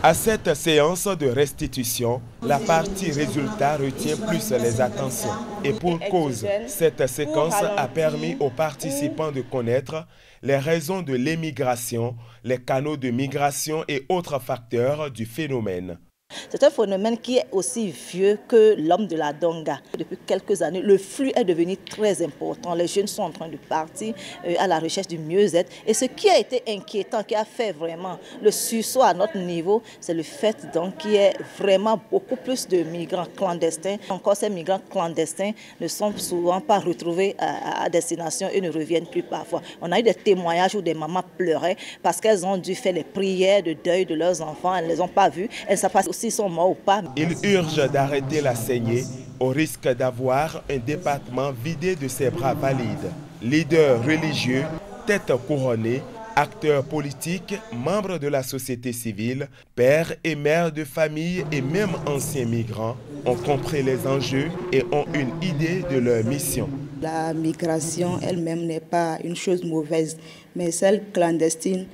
À cette séance de restitution, la partie résultat retient plus les attentions. Et pour cause, cette séquence a permis aux participants de connaître les raisons de l'émigration, les canaux de migration et autres facteurs du phénomène. C'est un phénomène qui est aussi vieux que l'homme de la Donga. Depuis quelques années, le flux est devenu très important. Les jeunes sont en train de partir à la recherche du mieux-être. Et ce qui a été inquiétant, qui a fait vraiment le sursaut à notre niveau, c'est le fait qu'il y ait vraiment beaucoup plus de migrants clandestins. Encore ces migrants clandestins ne sont souvent pas retrouvés à destination et ne reviennent plus parfois. On a eu des témoignages où des mamans pleuraient parce qu'elles ont dû faire les prières de deuil de leurs enfants. Elles ne les ont pas vus. Elles ne savent pas s'ils sont morts ou pas. Il urge d'arrêter la saignée au risque d'avoir un département vidé de ses bras valides. Leaders religieux, têtes couronnées, acteurs politiques, membres de la société civile, pères et mères de famille et même anciens migrants ont compris les enjeux et ont une idée de leur mission. La migration elle-même n'est pas une chose mauvaise, mais celle clandestine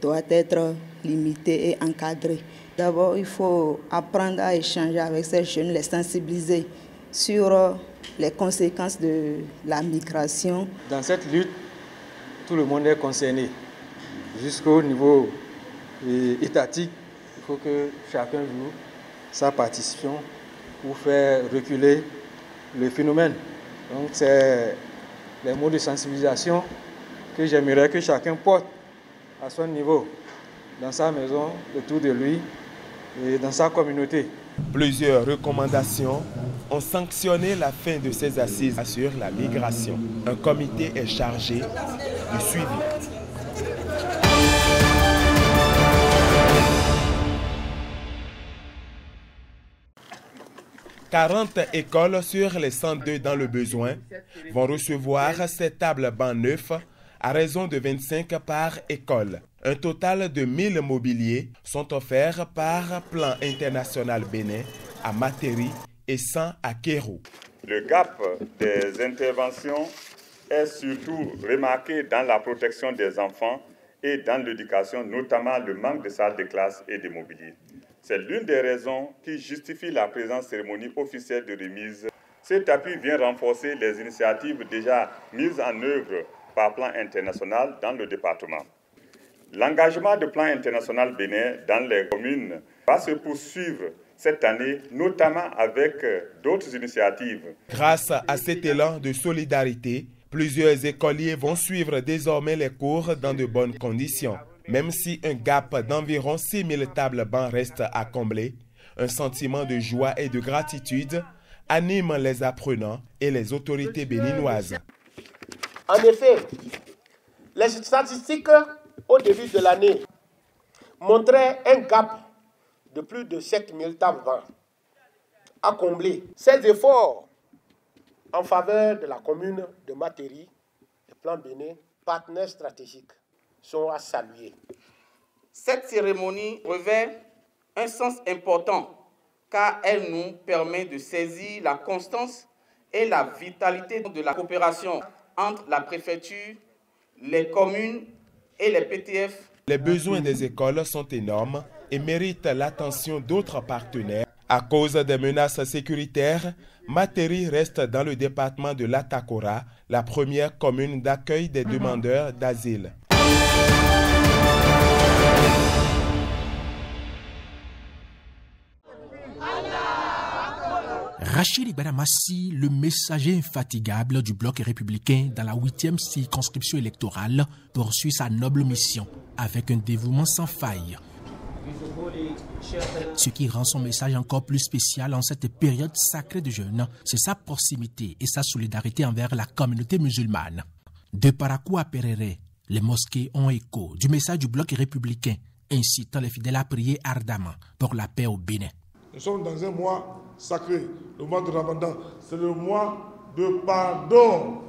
doit être limitée et encadrée. D'abord, il faut apprendre à échanger avec ces jeunes, les sensibiliser sur les conséquences de la migration. Dans cette lutte, tout le monde est concerné. Jusqu'au niveau étatique, il faut que chacun joue sa participation pour faire reculer le phénomène. Donc, c'est les mots de sensibilisation que j'aimerais que chacun porte à son niveau, dans sa maison, autour de lui et dans sa communauté. Plusieurs recommandations ont sanctionné la fin de ces assises sur la migration. Un comité est chargé du suivi. « 40 écoles sur les 102 dans le besoin vont recevoir ces tables bancs neufs à raison de 25 par école. Un total de 1000 mobiliers sont offerts par Plan International Bénin à Materi et 100 à Kéro. Le gap des interventions est surtout remarqué dans la protection des enfants et dans l'éducation, notamment le manque de salles de classe et de mobilier. C'est l'une des raisons qui justifie la présente cérémonie officielle de remise. Cet appui vient renforcer les initiatives déjà mises en œuvre par Plan International dans le département. L'engagement de Plan International Bénin dans les communes va se poursuivre cette année, notamment avec d'autres initiatives. Grâce à cet élan de solidarité, plusieurs écoliers vont suivre désormais les cours dans de bonnes conditions. Même si un gap d'environ 6000 tables bancs reste à combler, un sentiment de joie et de gratitude anime les apprenants et les autorités béninoises. En effet, les statistiques au début de l'année montraient un gap de plus de 7000 tables bancs à combler. Ces efforts en faveur de la commune de Materi, le Plan Bénin, partenaire stratégique, sont à saluer. Cette cérémonie revêt un sens important car elle nous permet de saisir la constance et la vitalité de la coopération entre la préfecture, les communes et les PTF. Les besoins des écoles sont énormes et méritent l'attention d'autres partenaires. À cause des menaces sécuritaires, Materi reste dans le département de l'Atakora, la première commune d'accueil des demandeurs d'asile. Rachid Ibadamassi, le messager infatigable du bloc républicain dans la 8e circonscription électorale, poursuit sa noble mission avec un dévouement sans faille. Ce qui rend son message encore plus spécial en cette période sacrée de jeûne, c'est sa proximité et sa solidarité envers la communauté musulmane. De Parakou à Perere, les mosquées ont écho du message du bloc républicain, incitant les fidèles à prier ardemment pour la paix au Bénin. Nous sommes dans un mois sacré, le mois de Ramadan. C'est le mois de pardon.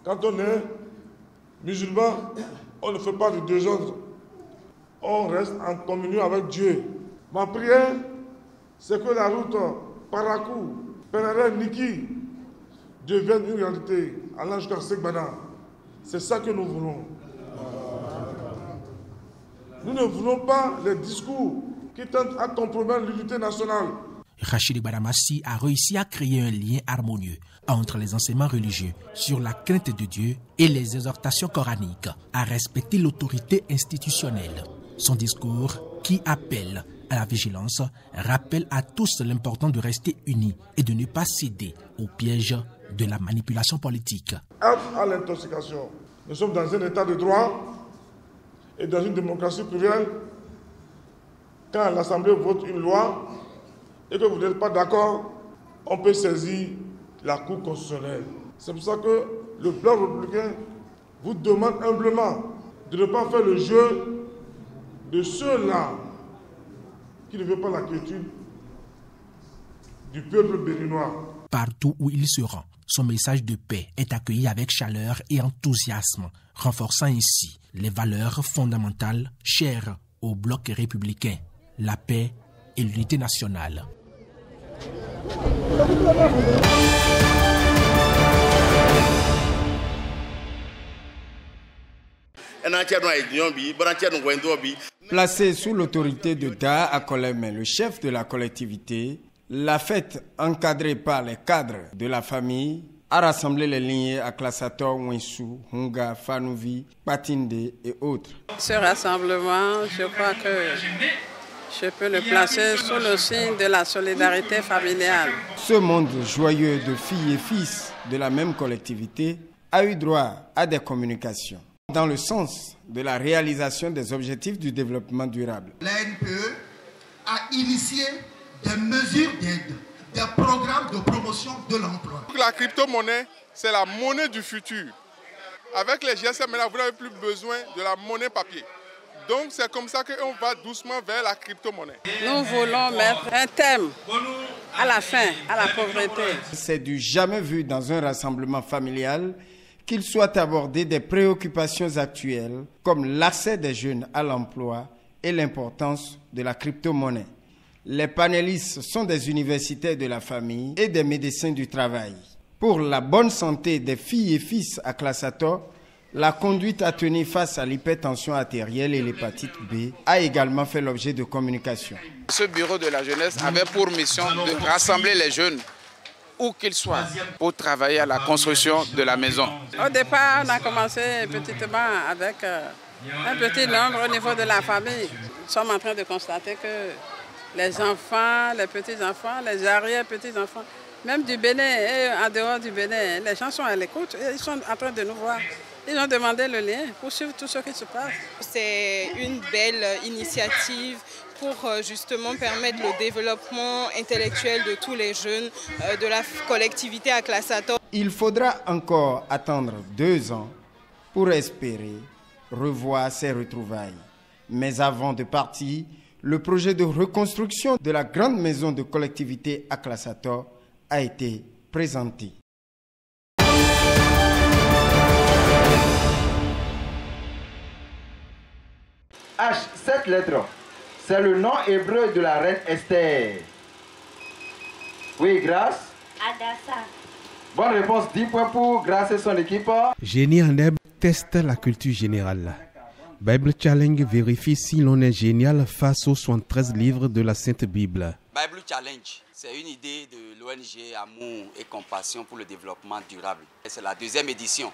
Quand on est musulman, on ne fait pas de désordre. On reste en communion avec Dieu. Ma prière, c'est que la route Parakou, Perere, Niki devienne une réalité. Allant jusqu'à Segbana. C'est ça que nous voulons. Nous ne voulons pas les discours qui tentent à compromettre l'unité nationale. Rachid Badamassi a réussi à créer un lien harmonieux entre les enseignements religieux sur la crainte de Dieu et les exhortations coraniques à respecter l'autorité institutionnelle. Son discours, qui appelle à la vigilance, rappelle à tous l'importance de rester unis et de ne pas céder au piège de la manipulation politique. À l'intoxication. Nous sommes dans un état de droit et dans une démocratie plurielle. Quand l'Assemblée vote une loi et que vous n'êtes pas d'accord, on peut saisir la Cour constitutionnelle. C'est pour ça que le Bloc républicain vous demande humblement de ne pas faire le jeu de ceux-là qui ne veulent pas la quiétude du peuple béninois. Partout où il se rend, son message de paix est accueilli avec chaleur et enthousiasme, renforçant ainsi les valeurs fondamentales chères au Bloc républicain, la paix et l'unité nationale. Placé sous l'autorité de Da Akoleme, le chef de la collectivité, la fête encadrée par les cadres de la famille a rassemblé les lignées à Classator, Winsou, Hunga, Fanouvi, Patinde et autres. Ce rassemblement, je crois que je peux le placer sous le signe de la solidarité familiale. Ce monde joyeux de filles et fils de la même collectivité a eu droit à des communications dans le sens de la réalisation des objectifs du développement durable. L'ANPE a initié des mesures d'aide, des programmes de promotion de l'emploi. La crypto-monnaie, c'est la monnaie du futur. Avec les GSM, maintenant, vous n'avez plus besoin de la monnaie papier. Donc c'est comme ça qu'on va doucement vers la crypto-monnaie. Nous voulons mettre un thème à la fin, à la pauvreté. C'est du jamais vu dans un rassemblement familial qu'il soit abordé des préoccupations actuelles comme l'accès des jeunes à l'emploi et l'importance de la crypto-monnaie. Les panélistes sont des universitaires de la famille et des médecins du travail. Pour la bonne santé des filles et fils à Classator, la conduite à tenir face à l'hypertension artérielle et l'hépatite B a également fait l'objet de communication. Ce bureau de la jeunesse avait pour mission de rassembler les jeunes, où qu'ils soient, pour travailler à la construction de la maison. Au départ, on a commencé petitement avec un petit nombre au niveau de la famille. Nous sommes en train de constater que les enfants, les petits-enfants, les arrière-petits-enfants, même du Bénin et en dehors du Bénin, les gens sont à l'écoute et ils sont en train de nous voir. Ils ont demandé le lien pour suivre tout ce qui se passe. C'est une belle initiative pour justement permettre le développement intellectuel de tous les jeunes de la collectivité à Classator. Il faudra encore attendre 2 ans pour espérer revoir ces retrouvailles. Mais avant de partir, le projet de reconstruction de la grande maison de collectivité à Classator a été présenté. H, cette lettre, c'est le nom hébreu de la reine Esther. Oui, Grâce. Adassa. Bonne réponse, 10 points pour Grâce et son équipe. Génie en herbe teste la culture générale. Bible Challenge vérifie si l'on est génial face aux 73 livres de la Sainte Bible. Bible Challenge, c'est une idée de l'ONG Amour et Compassion pour le développement durable. C'est la 2e édition.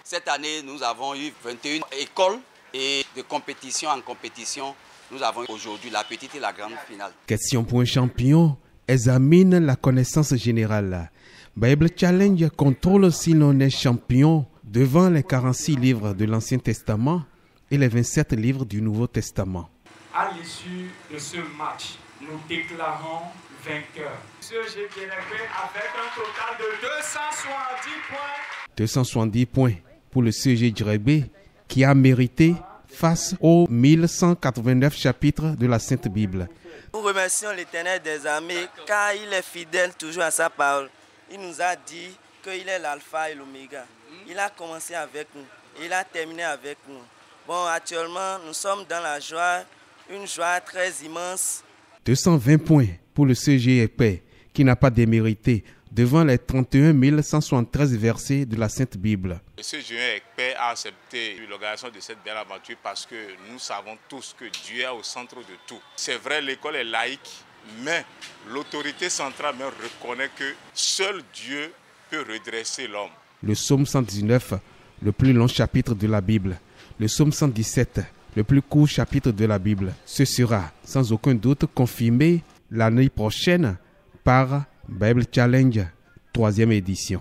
Cette année, nous avons eu 21 écoles et de compétition en compétition. Nous avons aujourd'hui la petite et la grande finale. Question pour un champion, examine la connaissance générale. Bible Challenge contrôle si l'on est champion devant les 46 livres de l'Ancien Testament et les 27 livres du Nouveau Testament. À l'issue de ce match, nous déclarons vainqueur. Ce GPRB avec un total de 270 points. 270 points pour le CG Djirebe qui a mérité face aux 1189 chapitres de la Sainte Bible. Nous remercions l'Éternel des armées car il est fidèle toujours à sa parole. Il nous a dit qu'il est l'alpha et l'oméga. Il a commencé avec nous et il a terminé avec nous. Bon, actuellement, nous sommes dans la joie, une joie très immense. 220 points pour le CG Épais qui n'a pas démérité devant les 31 173 versets de la Sainte Bible. Ce jeune expert a accepté l'organisation de cette belle aventure parce que nous savons tous que Dieu est au centre de tout. C'est vrai, l'école est laïque, mais l'autorité centrale même reconnaît que seul Dieu peut redresser l'homme. Le psaume 119, le plus long chapitre de la Bible. Le psaume 117, le plus court chapitre de la Bible. Ce sera sans aucun doute confirmé l'année prochaine par Bible Challenge, 3e édition.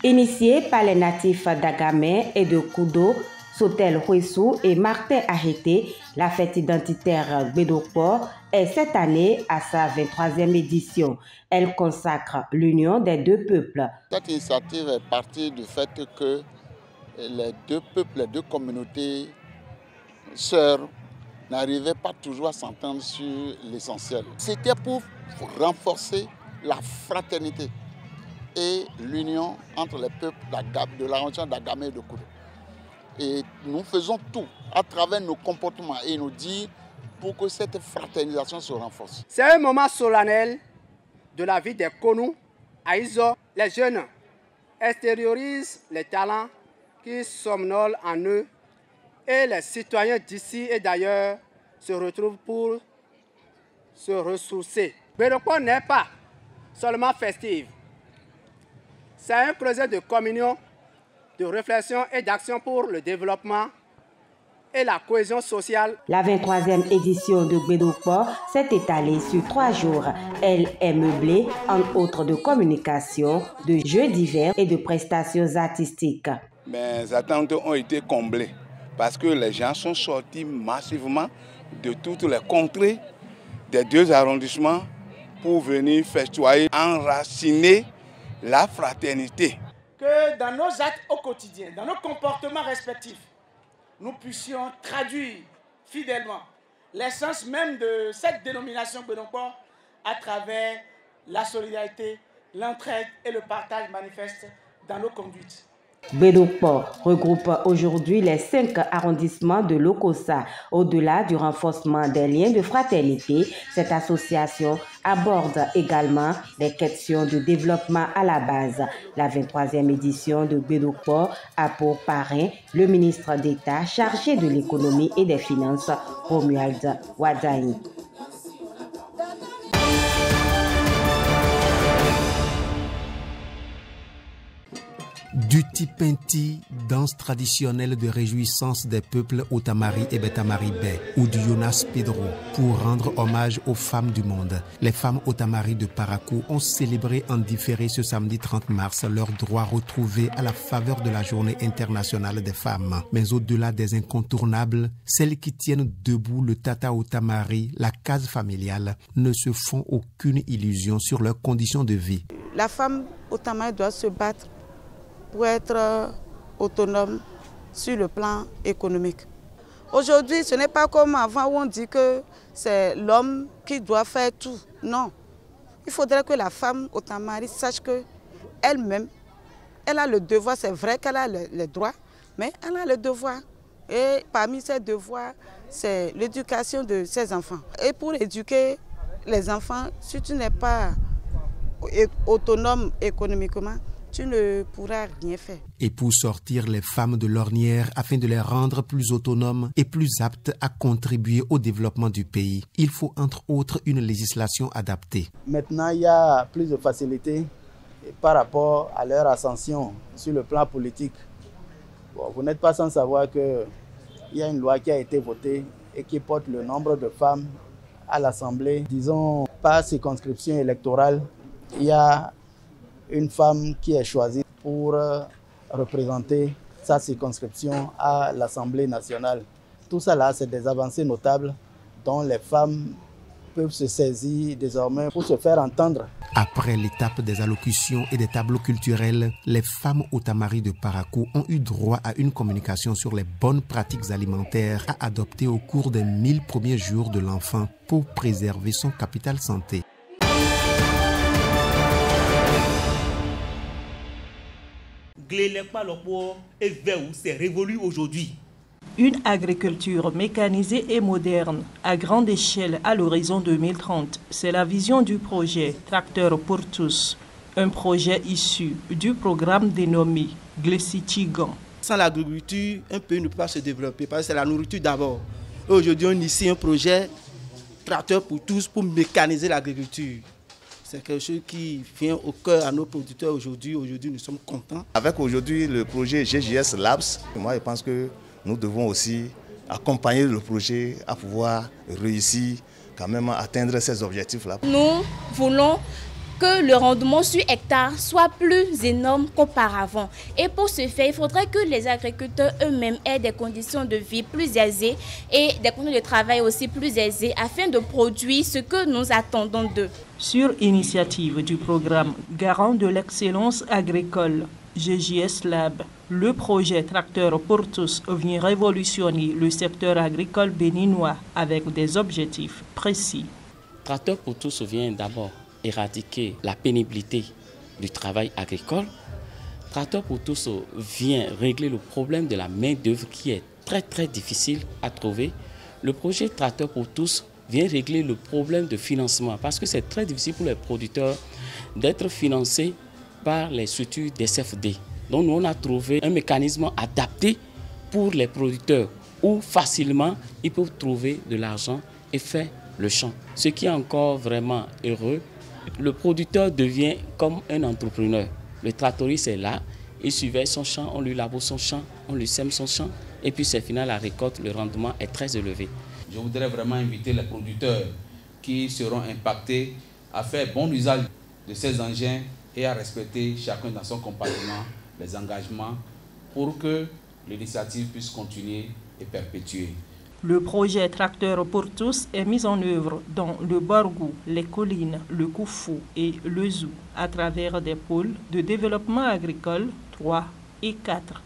Initié par les natifs d'Agamé et de Koudo, Sotel Huessou et Martin Arrêté, la fête identitaire Gbedokpo est cette année à sa 23e édition. Elle consacre l'union des deux peuples. Cette initiative est partie du fait que les deux peuples, les deux communautés sœurs n'arrivaient pas toujours à s'entendre sur l'essentiel. C'était pour renforcer la fraternité et l'union entre les peuples de la région d'Agamé et de Koudo. Et nous faisons tout à travers nos comportements et nos dires pour que cette fraternisation se renforce. C'est un moment solennel de la vie des Konou. À Izo, les jeunes extériorisent les talents qui somnolent en eux et les citoyens d'ici et d'ailleurs se retrouvent pour se ressourcer. Gbedokpo n'est pas seulement festive. C'est un projet de communion, de réflexion et d'action pour le développement et la cohésion sociale. La 23e édition de Gbedokpo s'est étalée sur 3 jours. Elle est meublée, entre autres, de communication, de jeux divers et de prestations artistiques. Mes attentes ont été comblées parce que les gens sont sortis massivement de toutes les contrées des 2 arrondissements pour venir festoyer, enraciner la fraternité. Que dans nos actes au quotidien, dans nos comportements respectifs, nous puissions traduire fidèlement l'essence même de cette dénomination Gbedokpo à travers la solidarité, l'entraide et le partage manifeste dans nos conduites. Gbedokpo regroupe aujourd'hui les 5 arrondissements de l'Okossa. Au-delà du renforcement des liens de fraternité, cette association aborde également les questions de développement à la base. La 23e édition de Gbedokpo a pour parrain le ministre d'État chargé de l'économie et des finances, Romuald Wadani. Duti-Penti, danse traditionnelle de réjouissance des peuples Otamari et Betamari Bay, ou du Jonas Pedro, pour rendre hommage aux femmes du monde. Les femmes Otamari de Parakou ont célébré en différé ce samedi 30 mars leurs droits retrouvés à la faveur de la Journée internationale des femmes. Mais au-delà des incontournables, celles qui tiennent debout le Tata Otamari, la case familiale, ne se font aucune illusion sur leurs conditions de vie. La femme Otamari doit se battre pour être autonome sur le plan économique. Aujourd'hui, ce n'est pas comme avant où on dit que c'est l'homme qui doit faire tout. Non. Il faudrait que la femme Otamari sache qu'elle-même, elle a le devoir. C'est vrai qu'elle a les droits, mais elle a le devoir. Et parmi ses devoirs, c'est l'éducation de ses enfants. Et pour éduquer les enfants, si tu n'es pas autonome économiquement, tu ne pourras rien faire. Et pour sortir les femmes de l'ornière afin de les rendre plus autonomes et plus aptes à contribuer au développement du pays, il faut entre autres une législation adaptée. Maintenant, il y a plus de facilité par rapport à leur ascension sur le plan politique. Bon, vous n'êtes pas sans savoir qu'il y a une loi qui a été votée et qui porte le nombre de femmes à l'Assemblée. Disons, par circonscription électorale, il y a une femme qui est choisie pour représenter sa circonscription à l'Assemblée nationale. Tout ça là, c'est des avancées notables dont les femmes peuvent se saisir désormais pour se faire entendre. Après l'étape des allocutions et des tableaux culturels, les femmes Otamari de Parakou ont eu droit à une communication sur les bonnes pratiques alimentaires à adopter au cours des 1000 premiers jours de l'enfant pour préserver son capital santé. C'est révolu aujourd'hui. Une agriculture mécanisée et moderne à grande échelle à l'horizon 2030, c'est la vision du projet Tracteurs pour tous, un projet issu du programme dénommé Glessitigan. Sans l'agriculture, un pays ne peut pas se développer parce que c'est la nourriture d'abord. Aujourd'hui, on initie un projet Tracteurs pour tous pour mécaniser l'agriculture. C'est quelque chose qui vient au cœur à nos producteurs aujourd'hui. Aujourd'hui, nous sommes contents. Avec aujourd'hui le projet GJS Labs, moi je pense que nous devons aussi accompagner le projet à pouvoir réussir quand même à atteindre ces objectifs-là. Nous voulons que le rendement sur hectare soit plus énorme qu'auparavant. Et pour ce faire, il faudrait que les agriculteurs eux-mêmes aient des conditions de vie plus aisées et des conditions de travail aussi plus aisées afin de produire ce que nous attendons d'eux. Sur initiative du programme Garant de l'excellence agricole, GJS Lab, le projet Tracteurs pour tous vient révolutionner le secteur agricole béninois avec des objectifs précis. Tracteurs pour tous vient d'abord éradiquer la pénibilité du travail agricole. Tracteurs pour tous vient régler le problème de la main-d'œuvre qui est très difficile à trouver. Le projet Tracteurs pour tous vient régler le problème de financement parce que c'est très difficile pour les producteurs d'être financés par les structures des CFD. Donc nous on a trouvé un mécanisme adapté pour les producteurs où facilement ils peuvent trouver de l'argent et faire le champ. Ce qui est encore vraiment heureux, le producteur devient comme un entrepreneur. Le tractoriste est là, il surveille son champ, on lui laboure son champ, on lui sème son champ et puis c'est final la récolte, le rendement est très élevé. Je voudrais vraiment inviter les producteurs qui seront impactés à faire bon usage de ces engins et à respecter chacun dans son compartiment les engagements pour que l'initiative puisse continuer et perpétuer. Le projet Tracteurs pour tous est mis en œuvre dans le Borgou, les collines, le Koufou et le Zou à travers des pôles de développement agricole 3 et 4.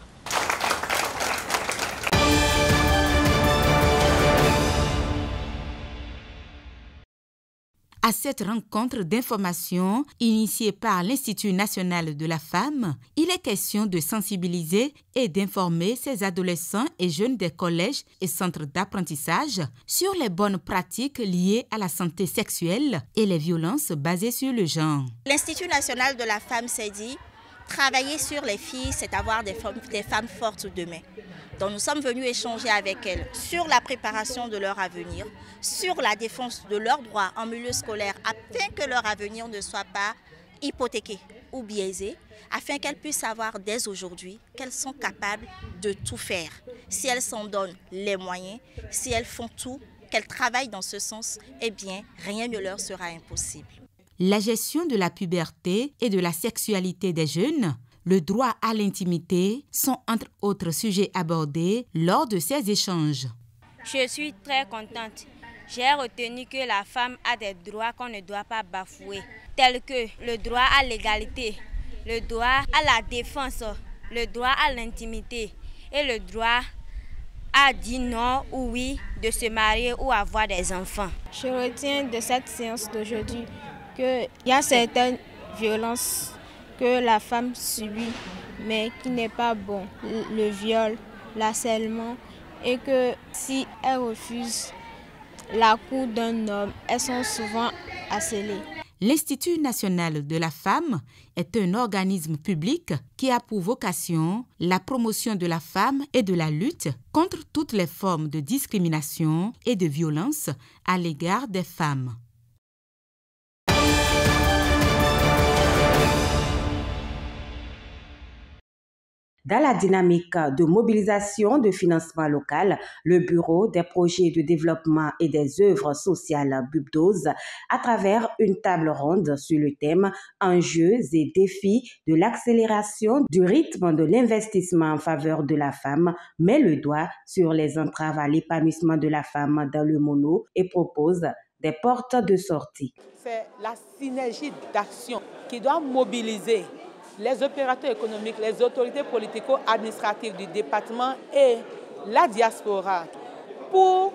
À cette rencontre d'information initiée par l'Institut national de la femme, il est question de sensibiliser et d'informer ces adolescents et jeunes des collèges et centres d'apprentissage sur les bonnes pratiques liées à la santé sexuelle et les violences basées sur le genre. L'Institut national de la femme s'est dit, travailler sur les filles, c'est avoir des femmes fortes demain. Donc nous sommes venus échanger avec elles sur la préparation de leur avenir, sur la défense de leurs droits en milieu scolaire, afin que leur avenir ne soit pas hypothéqué ou biaisé, afin qu'elles puissent savoir dès aujourd'hui qu'elles sont capables de tout faire. Si elles s'en donnent les moyens, si elles font tout, qu'elles travaillent dans ce sens, eh bien rien ne leur sera impossible. La gestion de la puberté et de la sexualité des jeunes, le droit à l'intimité sont entre autres sujets abordés lors de ces échanges. Je suis très contente. J'ai retenu que la femme a des droits qu'on ne doit pas bafouer, tels que le droit à l'égalité, le droit à la défense, le droit à l'intimité et le droit à dire non ou oui de se marier ou avoir des enfants. Je retiens de cette séance d'aujourd'hui qu'il y a certaines violences que la femme subit, mais qui n'est pas bon. Le viol, l'harcèlement, et que si elle refuse la cour d'un homme, elles sont souvent harcelées. L'Institut national de la femme est un organisme public qui a pour vocation la promotion de la femme et de la lutte contre toutes les formes de discrimination et de violence à l'égard des femmes. Dans la dynamique de mobilisation de financement local, le Bureau des projets de développement et des œuvres sociales BUPDOS, à travers une table ronde sur le thème « Enjeux et défis de l'accélération du rythme de l'investissement en faveur de la femme », met le doigt sur les entraves à l'épanouissement de la femme dans le mono et propose des portes de sortie. C'est la synergie d'action qui doit mobiliser les opérateurs économiques, les autorités politico-administratives du département et la diaspora pour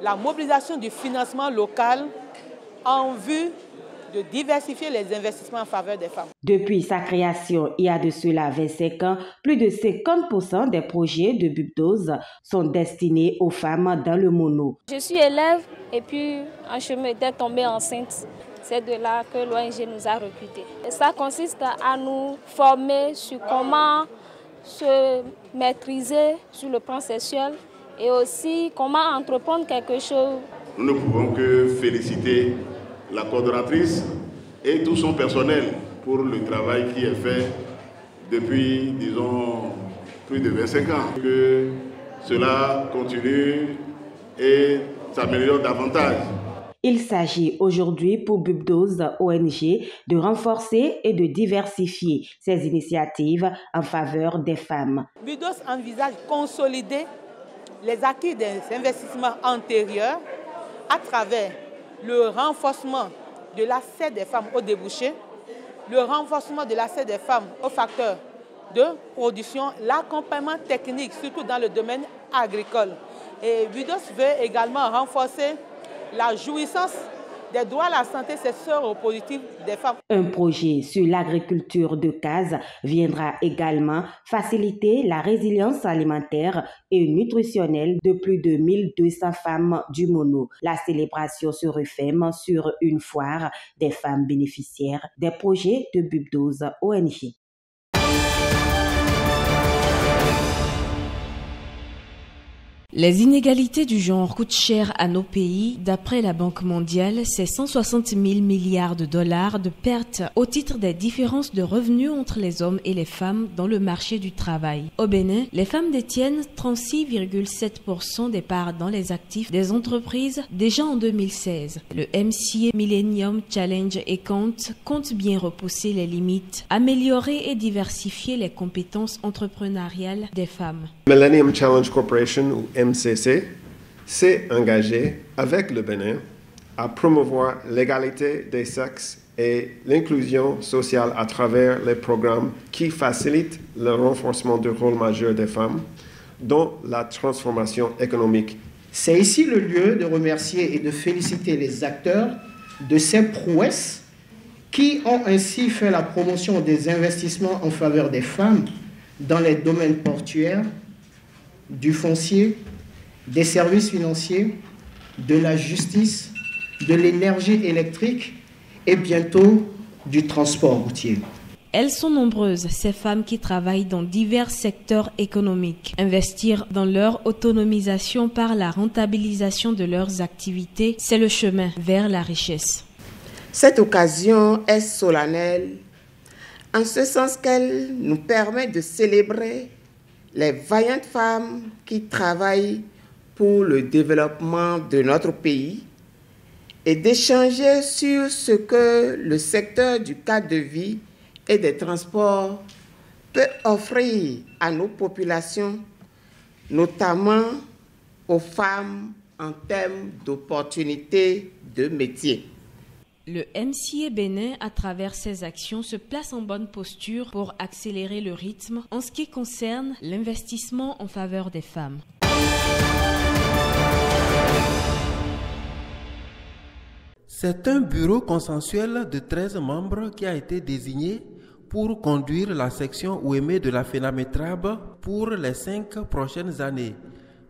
la mobilisation du financement local en vue de diversifier les investissements en faveur des femmes. Depuis sa création il y a de cela 25 ans, plus de 50% des projets de BUBDOS sont destinés aux femmes dans le mono. Je suis élève et puis en chemin d'être tombée enceinte. C'est de là que l'ONG nous a recrutés. Et ça consiste à nous former sur comment se maîtriser sur le plan sexuel et aussi comment entreprendre quelque chose. Nous ne pouvons que féliciter la coordonnatrice et tout son personnel pour le travail qui est fait depuis, disons, plus de 25 ans. Que cela continue et s'améliore davantage. Il s'agit aujourd'hui pour BUBDOS ONG de renforcer et de diversifier ses initiatives en faveur des femmes. BUBDOS envisage de consolider les acquis des investissements antérieurs à travers le renforcement de l'accès des femmes aux débouchés, le renforcement de l'accès des femmes aux facteurs de production, l'accompagnement technique, surtout dans le domaine agricole. Et BUBDOS veut également renforcer la jouissance des droits à la santé sexuelle et reproductive des femmes. Un projet sur l'agriculture de case viendra également faciliter la résilience alimentaire et nutritionnelle de plus de 1200 femmes du mono. La célébration se referme sur une foire des femmes bénéficiaires des projets de BUBDOS ONG. Les inégalités du genre coûtent cher à nos pays. D'après la Banque mondiale, c'est 160 000 milliards de dollars de pertes au titre des différences de revenus entre les hommes et les femmes dans le marché du travail. Au Bénin, les femmes détiennent 36,7% des parts dans les actifs des entreprises déjà en 2016. Le MCA Millennium Challenge compte bien repousser les limites, améliorer et diversifier les compétences entrepreneuriales des femmes. Millennium Challenge Corporation, ou MCC, s'est engagé avec le Bénin à promouvoir l'égalité des sexes et l'inclusion sociale à travers les programmes qui facilitent le renforcement du rôle majeur des femmes dans la transformation économique. C'est ici le lieu de remercier et de féliciter les acteurs de ces prouesses qui ont ainsi fait la promotion des investissements en faveur des femmes dans les domaines portuaires, du foncier, des services financiers, de la justice, de l'énergie électrique et bientôt du transport routier. Elles sont nombreuses, ces femmes qui travaillent dans divers secteurs économiques. Investir dans leur autonomisation par la rentabilisation de leurs activités, c'est le chemin vers la richesse. Cette occasion est solennelle, en ce sens qu'elle nous permet de célébrer les vaillantes femmes qui travaillent pour le développement de notre pays et d'échanger sur ce que le secteur du cadre de vie et des transports peut offrir à nos populations, notamment aux femmes en termes d'opportunités de métier. Le MCA Bénin, à travers ses actions, se place en bonne posture pour accélérer le rythme en ce qui concerne l'investissement en faveur des femmes. C'est un bureau consensuel de 13 membres qui a été désigné pour conduire la section Ouémé de la FENAMETRAB pour les 5 prochaines années.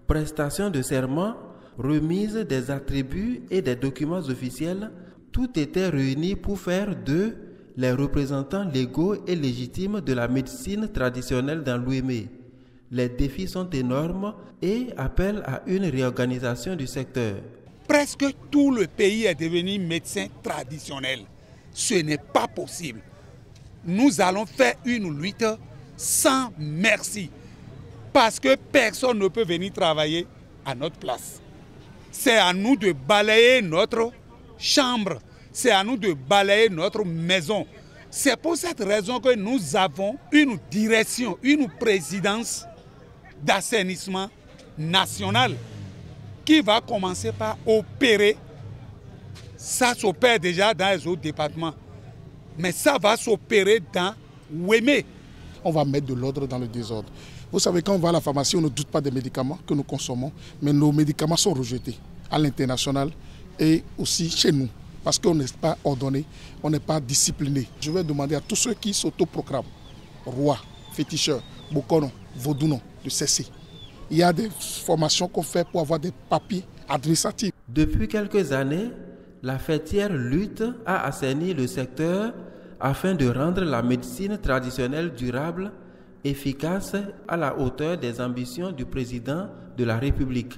Prestation de serment, remise des attributs et des documents officiels, tout était réuni pour faire d'eux les représentants légaux et légitimes de la médecine traditionnelle dans l'Ouémé. Les défis sont énormes et appellent à une réorganisation du secteur. Presque tout le pays est devenu médecin traditionnel. Ce n'est pas possible. Nous allons faire une lutte sans merci. Parce que personne ne peut venir travailler à notre place. C'est à nous de balayer notre chambre. C'est à nous de balayer notre maison. C'est pour cette raison que nous avons une direction, une présidence d'assainissement national qui va commencer par opérer. Ça s'opère déjà dans les autres départements. Mais ça va s'opérer dans Ouémé. On va mettre de l'ordre dans le désordre. Vous savez, quand on va à la pharmacie, on ne doute pas des médicaments que nous consommons, mais nos médicaments sont rejetés à l'international et aussi chez nous. parce qu'on n'est pas ordonné, on n'est pas discipliné. Je vais demander à tous ceux qui s'autoproclament rois, féticheurs, bokono, vaudounon, de cesser. Il y a des formations qu'on fait pour avoir des papiers administratifs. Depuis quelques années, la fêtière lutte à assainir le secteur afin de rendre la médecine traditionnelle durable, efficace, à la hauteur des ambitions du président de la République.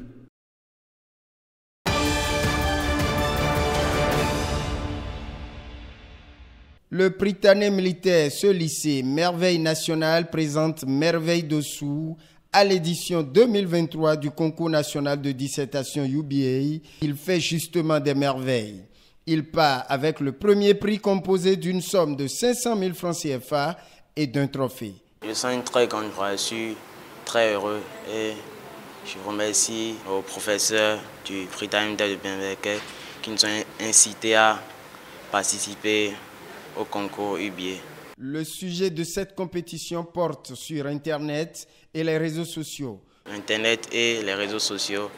Le Prytanée militaire, ce lycée Merveille nationale présente Merveille dessous à l'édition 2023 du concours national de dissertation UBA. Il fait justement des merveilles. Il part avec le premier prix composé d'une somme de 500 000 francs CFA et d'un trophée. Je sens une très grande joie, je suis très heureux et je remercie aux professeurs du Prytanée militaire de Benverquet qui nous ont incités à participer au concours UBA. Le sujet de cette compétition porte sur Internet et les réseaux sociaux. Internet et les réseaux sociaux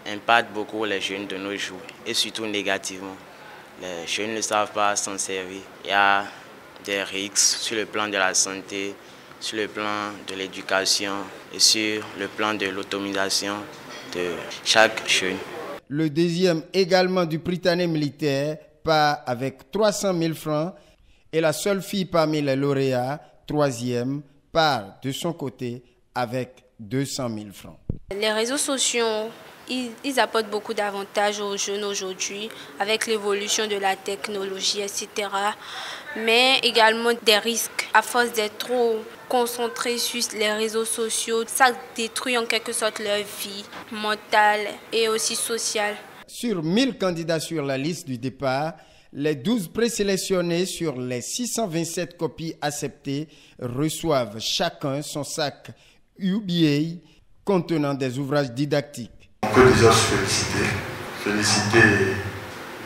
impactent beaucoup les jeunes de nos jours et surtout négativement. Les jeunes ne savent pas s'en servir. Il y a des risques sur le plan de la santé, sur le plan de l'éducation et sur le plan de l'autonomisation de chaque jeune. Le deuxième également du Prytanée militaire part avec 300 000 francs. Et la seule fille parmi les lauréats, troisième, part de son côté avec 200 000 francs. Les réseaux sociaux, ils apportent beaucoup d'avantages aux jeunes aujourd'hui avec l'évolution de la technologie, etc. Mais également des risques. À force d'être trop concentrés sur les réseaux sociaux, ça détruit en quelque sorte leur vie mentale et aussi sociale. Sur 1000 candidats sur la liste du départ, les 12 présélectionnés sur les 627 copies acceptées reçoivent chacun son sac UBA contenant des ouvrages didactiques. On peut déjà se féliciter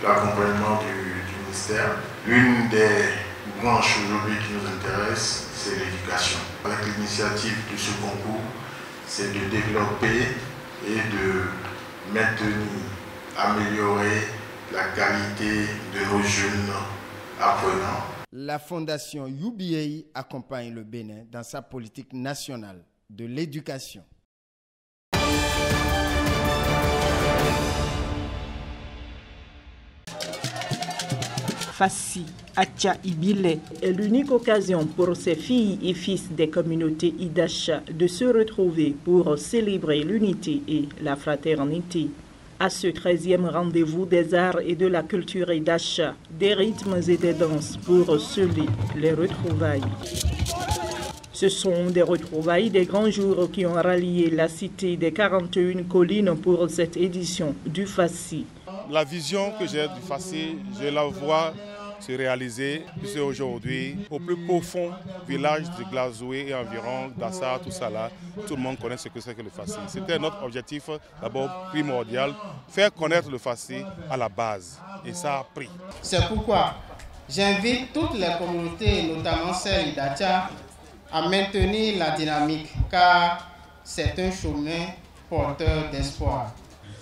l'accompagnement du ministère. L'une des branches aujourd'hui qui nous intéresse, c'est l'éducation. Avec l'initiative de ce concours, c'est de développer et de maintenir, améliorer la qualité de nos jeunes apprenants. La fondation UBA accompagne le Bénin dans sa politique nationale de l'éducation. Fassi Acha Ibile est l'unique occasion pour ces filles et fils des communautés Idacha de se retrouver pour célébrer l'unité et la fraternité. À ce 13e rendez-vous des arts et de la culture Idacha, des rythmes et des danses pour sceller les retrouvailles. Ce sont des retrouvailles des grands jours qui ont rallié la cité des 41 collines pour cette édition du Fassi. La vision que j'ai du Fassi, je la vois se réaliser, puisque aujourd'hui, au plus profond village de Glazoué et environ, Dassar, tout ça là, tout le monde connaît ce que c'est que le Fassi. C'était notre objectif d'abord primordial, faire connaître le Fassi à la base. Et ça a pris. C'est pourquoi j'invite toutes les communautés, notamment celles d'Acha, à maintenir la dynamique, car c'est un chemin porteur d'espoir.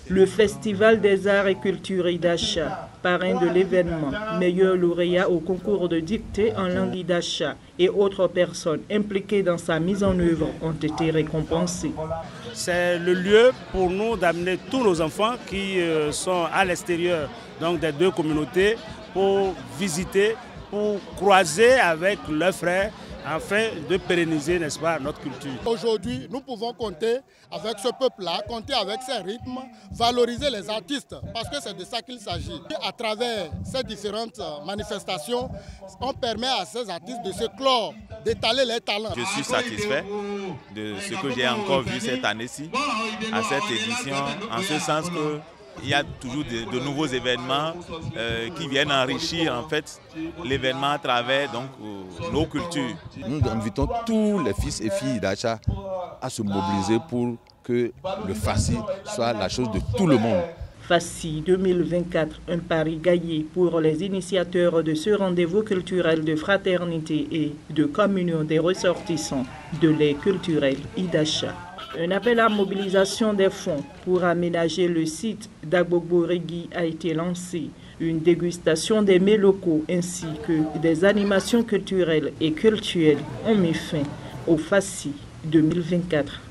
Le Festival des Arts et Cultures Idacha, parrain de l'événement, meilleur lauréat au concours de dictée en langue Idacha et autres personnes impliquées dans sa mise en œuvre ont été récompensées. C'est le lieu pour nous d'amener tous nos enfants qui sont à l'extérieur donc des deux communautés pour visiter, pour croiser avec leurs frères, afin de pérenniser, n'est-ce pas, notre culture. Aujourd'hui, nous pouvons compter avec ce peuple-là, compter avec ses rythmes, valoriser les artistes, parce que c'est de ça qu'il s'agit. À travers ces différentes manifestations, on permet à ces artistes de se clore, d'étaler les talents. Je suis satisfait de ce que j'ai encore vu cette année-ci, à cette édition, en ce sens que il y a toujours de nouveaux événements qui viennent enrichir en fait l'événement à travers donc, nos cultures. Nous invitons tous les fils et filles d'Acha à se mobiliser pour que le Fassi soit la chose de tout le monde. Fassi 2024, un pari gagné pour les initiateurs de ce rendez-vous culturel de fraternité et de communion des ressortissants de l'aire culturelle Idacha. Un appel à mobilisation des fonds pour aménager le site d'Agbogbo Rigui a été lancé. Une dégustation des mets locaux ainsi que des animations culturelles et cultuelles ont mis fin au FACI 2024.